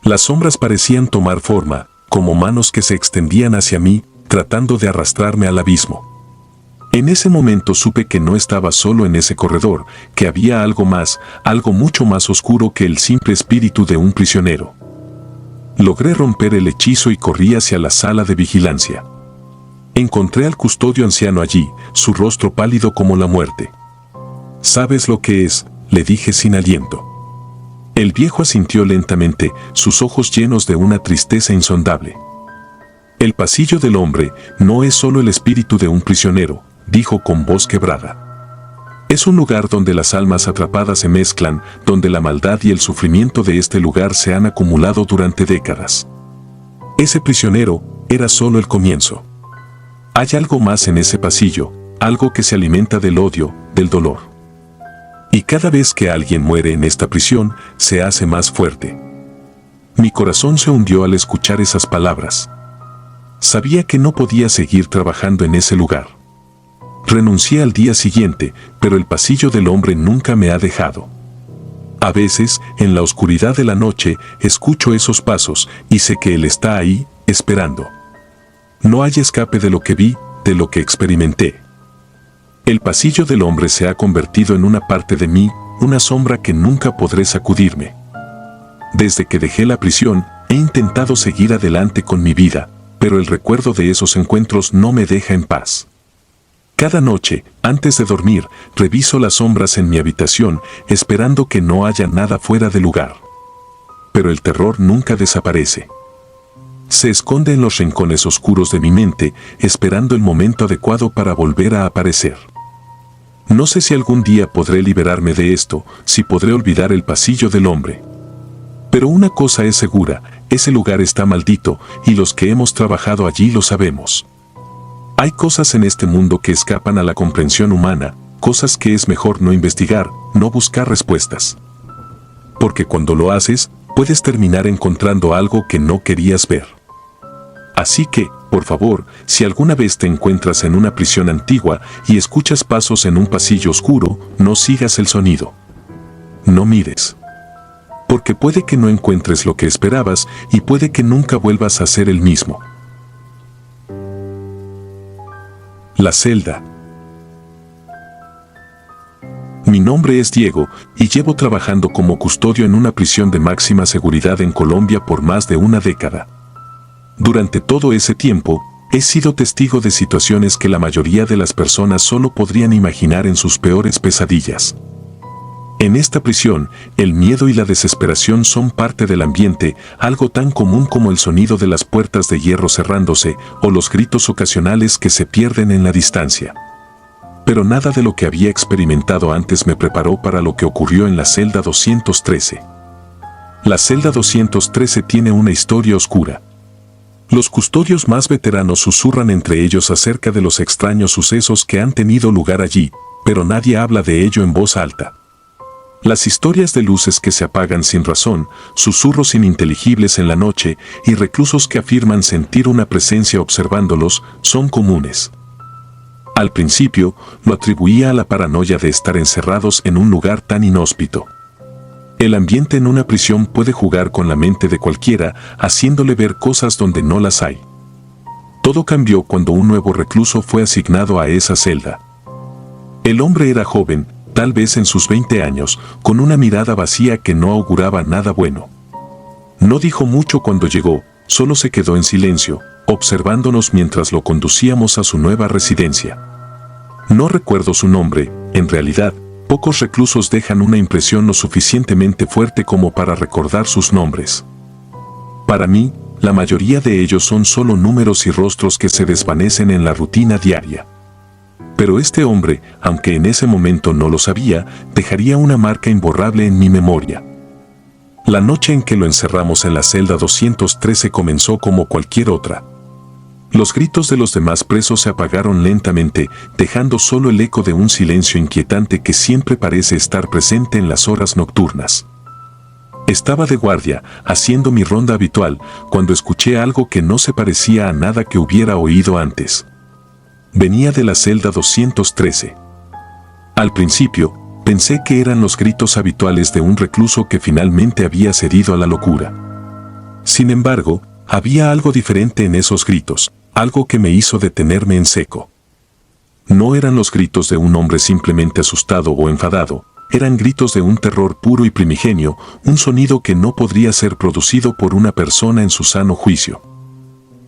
Las sombras parecían tomar forma, como manos que se extendían hacia mí, tratando de arrastrarme al abismo. En ese momento supe que no estaba solo en ese corredor, que había algo más, algo mucho más oscuro que el simple espíritu de un prisionero. Logré romper el hechizo y corrí hacia la sala de vigilancia. Encontré al custodio anciano allí, su rostro pálido como la muerte. «¿Sabes lo que es?», le dije sin aliento. El viejo asintió lentamente, sus ojos llenos de una tristeza insondable. «El pasillo del hombre no es solo el espíritu de un prisionero», dijo con voz quebrada. «Es un lugar donde las almas atrapadas se mezclan, donde la maldad y el sufrimiento de este lugar se han acumulado durante décadas. Ese prisionero era solo el comienzo. Hay algo más en ese pasillo, algo que se alimenta del odio, del dolor. Y cada vez que alguien muere en esta prisión, se hace más fuerte». Mi corazón se hundió al escuchar esas palabras. Sabía que no podía seguir trabajando en ese lugar. Renuncié al día siguiente, pero el pasillo del hombre nunca me ha dejado. A veces, en la oscuridad de la noche, escucho esos pasos y sé que él está ahí, esperando. No hay escape de lo que vi, de lo que experimenté. El pasillo del hombre se ha convertido en una parte de mí, una sombra que nunca podré sacudirme. Desde que dejé la prisión, he intentado seguir adelante con mi vida, pero el recuerdo de esos encuentros no me deja en paz. Cada noche, antes de dormir, reviso las sombras en mi habitación, esperando que no haya nada fuera de lugar. Pero el terror nunca desaparece. Se esconde en los rincones oscuros de mi mente, esperando el momento adecuado para volver a aparecer. No sé si algún día podré liberarme de esto, si podré olvidar el pasillo del hombre. Pero una cosa es segura, ese lugar está maldito, y los que hemos trabajado allí lo sabemos. Hay cosas en este mundo que escapan a la comprensión humana, cosas que es mejor no investigar, no buscar respuestas. Porque cuando lo haces, puedes terminar encontrando algo que no querías ver. Así que, por favor, si alguna vez te encuentras en una prisión antigua y escuchas pasos en un pasillo oscuro, no sigas el sonido. No mires. Porque puede que no encuentres lo que esperabas y puede que nunca vuelvas a ser el mismo. La celda. Mi nombre es Diego y llevo trabajando como custodio en una prisión de máxima seguridad en Colombia por más de una década. Durante todo ese tiempo, he sido testigo de situaciones que la mayoría de las personas solo podrían imaginar en sus peores pesadillas. En esta prisión, el miedo y la desesperación son parte del ambiente, algo tan común como el sonido de las puertas de hierro cerrándose o los gritos ocasionales que se pierden en la distancia. Pero nada de lo que había experimentado antes me preparó para lo que ocurrió en la celda 213. La celda 213 tiene una historia oscura. Los custodios más veteranos susurran entre ellos acerca de los extraños sucesos que han tenido lugar allí, pero nadie habla de ello en voz alta. Las historias de luces que se apagan sin razón, susurros ininteligibles en la noche y reclusos que afirman sentir una presencia observándolos son comunes. Al principio, lo atribuía a la paranoia de estar encerrados en un lugar tan inhóspito. El ambiente en una prisión puede jugar con la mente de cualquiera, haciéndole ver cosas donde no las hay. Todo cambió cuando un nuevo recluso fue asignado a esa celda. El hombre era joven, tal vez en sus 20 años, con una mirada vacía que no auguraba nada bueno. No dijo mucho cuando llegó, solo se quedó en silencio, observándonos mientras lo conducíamos a su nueva residencia. No recuerdo su nombre, en realidad, pocos reclusos dejan una impresión lo suficientemente fuerte como para recordar sus nombres. Para mí, la mayoría de ellos son solo números y rostros que se desvanecen en la rutina diaria. Pero este hombre, aunque en ese momento no lo sabía, dejaría una marca imborrable en mi memoria. La noche en que lo encerramos en la celda 213 comenzó como cualquier otra. Los gritos de los demás presos se apagaron lentamente, dejando solo el eco de un silencio inquietante que siempre parece estar presente en las horas nocturnas. Estaba de guardia, haciendo mi ronda habitual, cuando escuché algo que no se parecía a nada que hubiera oído antes. Venía de la celda 213. Al principio, pensé que eran los gritos habituales de un recluso que finalmente había cedido a la locura. Sin embargo, había algo diferente en esos gritos, algo que me hizo detenerme en seco. No eran los gritos de un hombre simplemente asustado o enfadado, eran gritos de un terror puro y primigenio, un sonido que no podría ser producido por una persona en su sano juicio.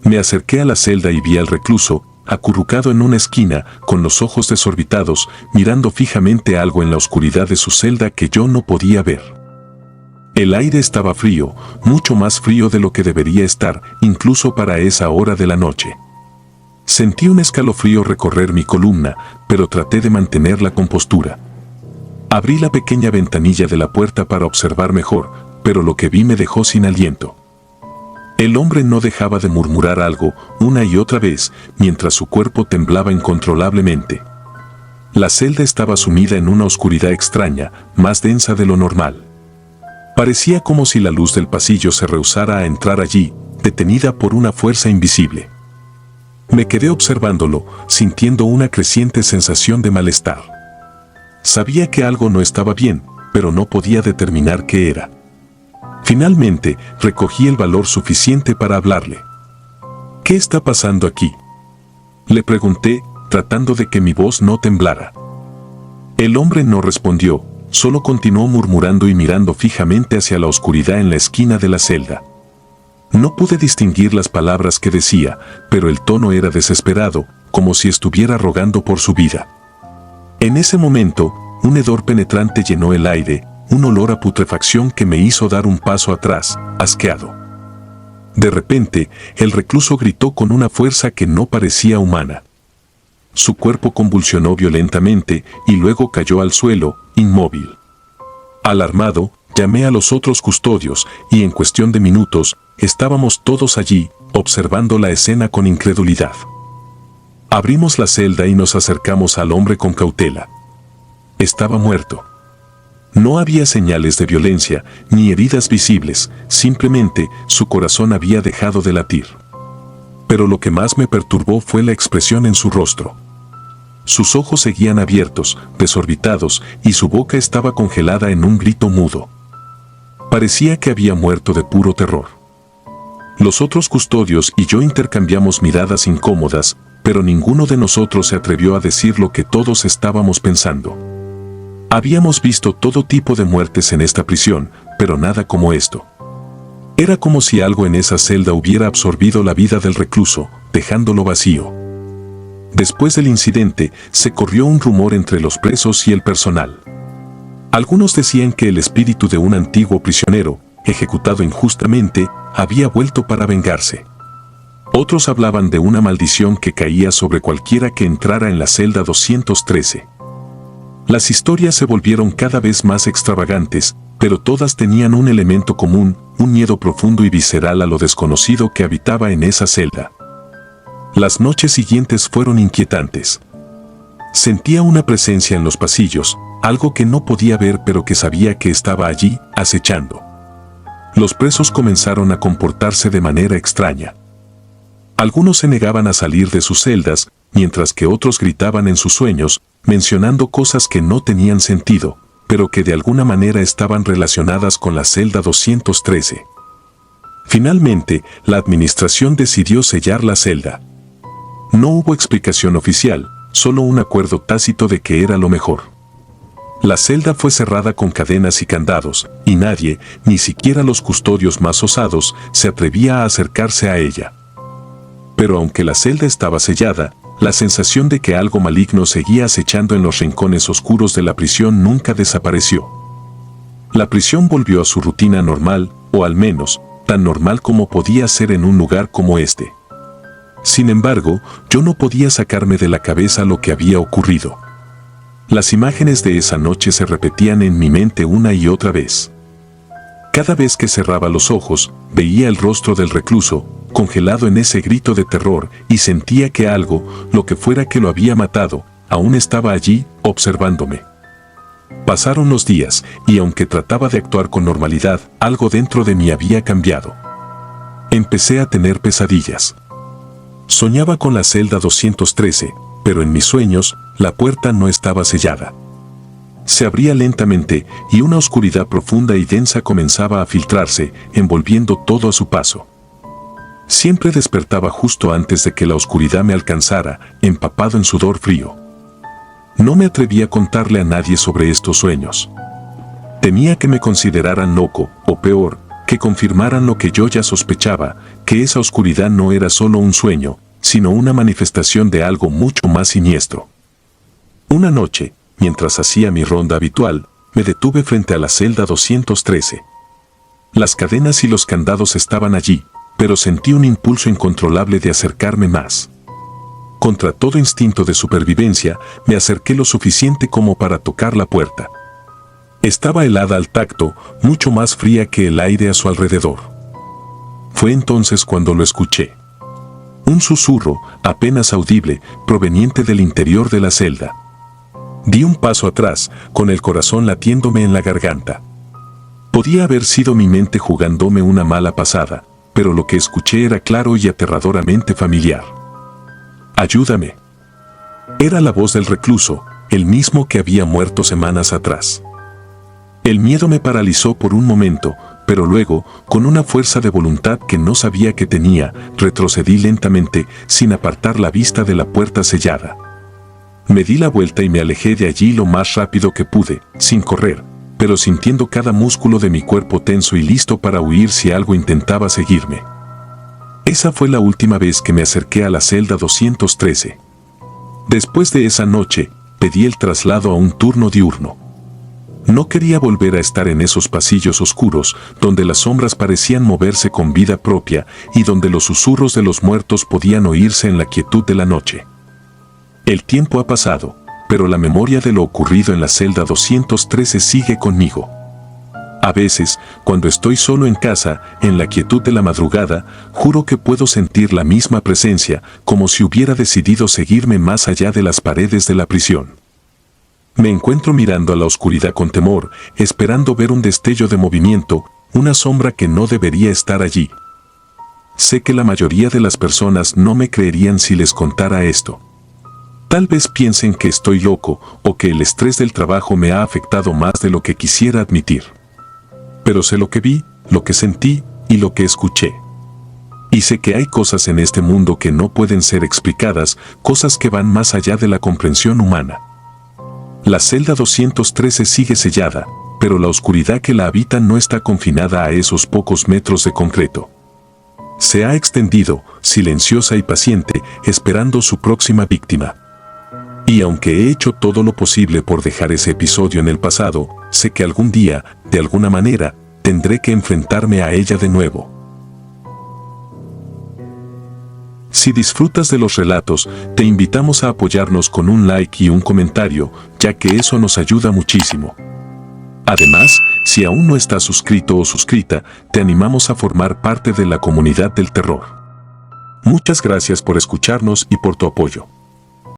Me acerqué a la celda y vi al recluso, acurrucado en una esquina, con los ojos desorbitados, mirando fijamente algo en la oscuridad de su celda que yo no podía ver. El aire estaba frío, mucho más frío de lo que debería estar, incluso para esa hora de la noche. Sentí un escalofrío recorrer mi columna, pero traté de mantener la compostura. Abrí la pequeña ventanilla de la puerta para observar mejor, pero lo que vi me dejó sin aliento. El hombre no dejaba de murmurar algo, una y otra vez, mientras su cuerpo temblaba incontrolablemente. La celda estaba sumida en una oscuridad extraña, más densa de lo normal. Parecía como si la luz del pasillo se rehusara a entrar allí, detenida por una fuerza invisible. Me quedé observándolo, sintiendo una creciente sensación de malestar. Sabía que algo no estaba bien, pero no podía determinar qué era. Finalmente, recogí el valor suficiente para hablarle. ¿Qué está pasando aquí? Le pregunté, tratando de que mi voz no temblara. El hombre no respondió, solo continuó murmurando y mirando fijamente hacia la oscuridad en la esquina de la celda. No pude distinguir las palabras que decía, pero el tono era desesperado, como si estuviera rogando por su vida. En ese momento, un hedor penetrante llenó el aire, un olor a putrefacción que me hizo dar un paso atrás, asqueado. De repente, el recluso gritó con una fuerza que no parecía humana. Su cuerpo convulsionó violentamente y luego cayó al suelo, inmóvil. Alarmado, llamé a los otros custodios y en cuestión de minutos, estábamos todos allí, observando la escena con incredulidad. Abrimos la celda y nos acercamos al hombre con cautela. Estaba muerto. No había señales de violencia, ni heridas visibles, simplemente su corazón había dejado de latir. Pero lo que más me perturbó fue la expresión en su rostro. Sus ojos seguían abiertos, desorbitados, y su boca estaba congelada en un grito mudo. Parecía que había muerto de puro terror. Los otros custodios y yo intercambiamos miradas incómodas, pero ninguno de nosotros se atrevió a decir lo que todos estábamos pensando. Habíamos visto todo tipo de muertes en esta prisión, pero nada como esto. Era como si algo en esa celda hubiera absorbido la vida del recluso, dejándolo vacío. Después del incidente, se corrió un rumor entre los presos y el personal. Algunos decían que el espíritu de un antiguo prisionero, ejecutado injustamente, había vuelto para vengarse. Otros hablaban de una maldición que caía sobre cualquiera que entrara en la celda 213. Las historias se volvieron cada vez más extravagantes, pero todas tenían un elemento común, un miedo profundo y visceral a lo desconocido que habitaba en esa celda. Las noches siguientes fueron inquietantes. Sentía una presencia en los pasillos, algo que no podía ver pero que sabía que estaba allí, acechando. Los presos comenzaron a comportarse de manera extraña. Algunos se negaban a salir de sus celdas, mientras que otros gritaban en sus sueños, mencionando cosas que no tenían sentido, pero que de alguna manera estaban relacionadas con la celda 213. Finalmente, la administración decidió sellar la celda. No hubo explicación oficial, solo un acuerdo tácito de que era lo mejor. La celda fue cerrada con cadenas y candados, y nadie, ni siquiera los custodios más osados, se atrevía a acercarse a ella. Pero aunque la celda estaba sellada, la sensación de que algo maligno seguía acechando en los rincones oscuros de la prisión nunca desapareció. La prisión volvió a su rutina normal, o al menos, tan normal como podía ser en un lugar como este. Sin embargo, yo no podía sacarme de la cabeza lo que había ocurrido. Las imágenes de esa noche se repetían en mi mente una y otra vez. Cada vez que cerraba los ojos, veía el rostro del recluso, congelado en ese grito de terror, y sentía que algo, lo que fuera que lo había matado, aún estaba allí, observándome. Pasaron los días, y aunque trataba de actuar con normalidad, algo dentro de mí había cambiado. Empecé a tener pesadillas. Soñaba con la celda 213, pero en mis sueños, la puerta no estaba sellada. Se abría lentamente, y una oscuridad profunda y densa comenzaba a filtrarse, envolviendo todo a su paso. Siempre despertaba justo antes de que la oscuridad me alcanzara, empapado en sudor frío. No me atreví a contarle a nadie sobre estos sueños. Temía que me consideraran loco, o peor, que confirmaran lo que yo ya sospechaba, que esa oscuridad no era solo un sueño, sino una manifestación de algo mucho más siniestro. Una noche, mientras hacía mi ronda habitual, me detuve frente a la celda 213. Las cadenas y los candados estaban allí, pero sentí un impulso incontrolable de acercarme más. Contra todo instinto de supervivencia, me acerqué lo suficiente como para tocar la puerta. Estaba helada al tacto, mucho más fría que el aire a su alrededor. Fue entonces cuando lo escuché. Un susurro, apenas audible, proveniente del interior de la celda. Di un paso atrás, con el corazón latiéndome en la garganta. Podía haber sido mi mente jugándome una mala pasada, pero lo que escuché era claro y aterradoramente familiar. «Ayúdame». Era la voz del recluso, el mismo que había muerto semanas atrás. El miedo me paralizó por un momento, pero luego, con una fuerza de voluntad que no sabía que tenía, retrocedí lentamente, sin apartar la vista de la puerta sellada. Me di la vuelta y me alejé de allí lo más rápido que pude, sin correr, pero sintiendo cada músculo de mi cuerpo tenso y listo para huir si algo intentaba seguirme. Esa fue la última vez que me acerqué a la celda 213. Después de esa noche, pedí el traslado a un turno diurno. No quería volver a estar en esos pasillos oscuros, donde las sombras parecían moverse con vida propia y donde los susurros de los muertos podían oírse en la quietud de la noche. El tiempo ha pasado, pero la memoria de lo ocurrido en la celda 213 sigue conmigo. A veces, cuando estoy solo en casa, en la quietud de la madrugada, juro que puedo sentir la misma presencia, como si hubiera decidido seguirme más allá de las paredes de la prisión. Me encuentro mirando a la oscuridad con temor, esperando ver un destello de movimiento, una sombra que no debería estar allí. Sé que la mayoría de las personas no me creerían si les contara esto. Tal vez piensen que estoy loco o que el estrés del trabajo me ha afectado más de lo que quisiera admitir. Pero sé lo que vi, lo que sentí y lo que escuché. Y sé que hay cosas en este mundo que no pueden ser explicadas, cosas que van más allá de la comprensión humana. La celda 213 sigue sellada, pero la oscuridad que la habita no está confinada a esos pocos metros de concreto. Se ha extendido, silenciosa y paciente, esperando su próxima víctima. Y aunque he hecho todo lo posible por dejar ese episodio en el pasado, sé que algún día, de alguna manera, tendré que enfrentarme a ella de nuevo. Si disfrutas de los relatos, te invitamos a apoyarnos con un like y un comentario, ya que eso nos ayuda muchísimo. Además, si aún no estás suscrito o suscrita, te animamos a formar parte de la comunidad del terror. Muchas gracias por escucharnos y por tu apoyo.